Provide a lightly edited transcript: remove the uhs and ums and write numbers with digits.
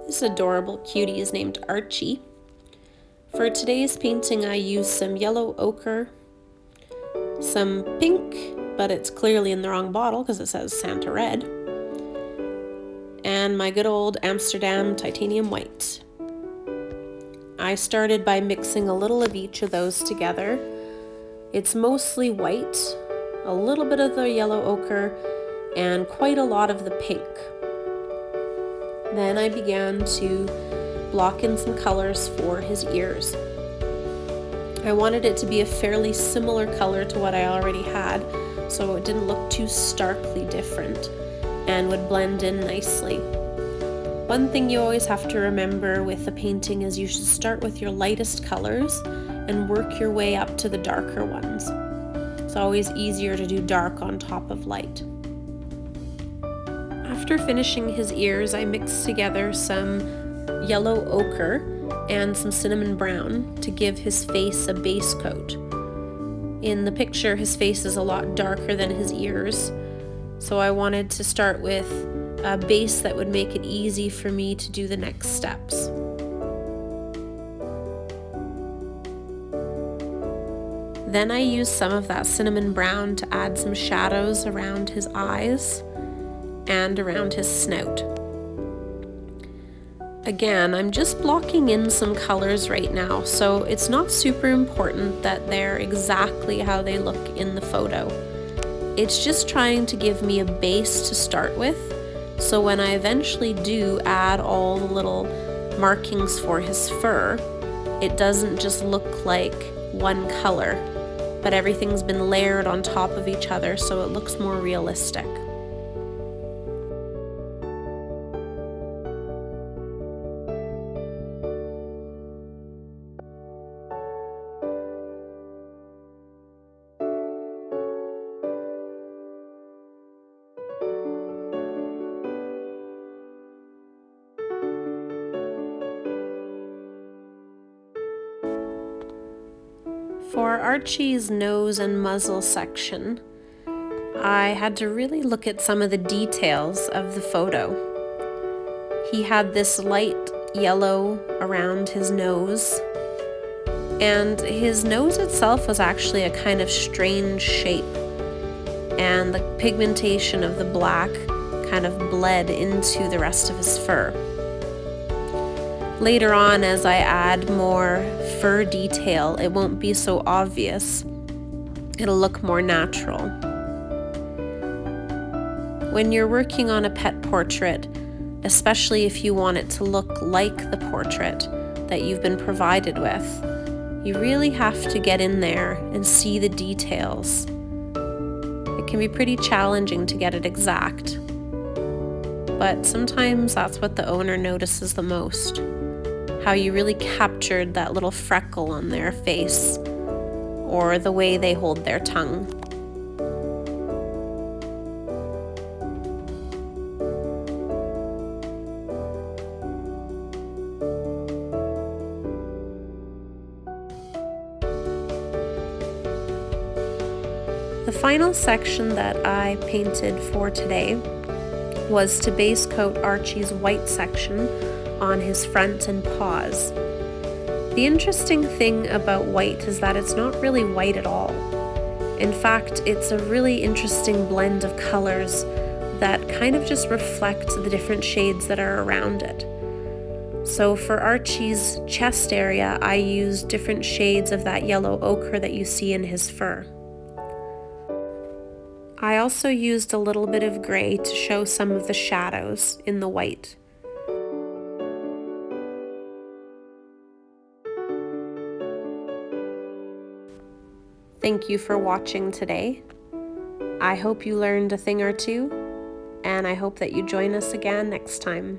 This adorable cutie is named Archie. For today's painting, I used some yellow ochre, some pink, but it's clearly in the wrong bottle because it says Santa Red, and my good old Amsterdam titanium white. I started by mixing a little of each of those together. It's mostly white, a little bit of the yellow ochre, and quite a lot of the pink. Then I began to block in some colors for his ears. I wanted it to be a fairly similar color to what I already had, so it didn't look too starkly different and would blend in nicely. One thing you always have to remember with the painting is you should start with your lightest colors and work your way up to the darker ones. It's always easier to do dark on top of light. After finishing his ears, I mixed together some yellow ochre and some cinnamon brown to give his face a base coat. In the picture, his face is a lot darker than his ears, so I wanted to start with a base that would make it easy for me to do the next steps. Then I used some of that cinnamon brown to add some shadows around his eyes and around his snout. Again, I'm just blocking in some colors right now, so it's not super important that they're exactly how they look in the photo. It's just trying to give me a base to start with, so when I eventually do add all the little markings for his fur, it doesn't just look like one color, but everything's been layered on top of each other so it looks more realistic. For Archie's nose and muzzle section, I had to really look at some of the details of the photo. He had this light yellow around his nose, and his nose itself was actually a kind of strange shape, and the pigmentation of the black kind of bled into the rest of his fur. Later on, as I add more fur detail, it won't be so obvious. It'll look more natural. When you're working on a pet portrait, especially if you want it to look like the portrait that you've been provided with, you really have to get in there and see the details. It can be pretty challenging to get it exact, but sometimes that's what the owner notices the most. How you really captured that little freckle on their face, or the way they hold their tongue. The final section that I painted for today was to base coat Archie's white section on his front and paws. The interesting thing about white is that it's not really white at all. In fact, it's a really interesting blend of colors that kind of just reflect the different shades that are around it. So for Archie's chest area, I used different shades of that yellow ochre that you see in his fur. I also used a little bit of gray to show some of the shadows in the white. Thank you for watching today. I hope you learned a thing or two, and I hope that you join us again next time.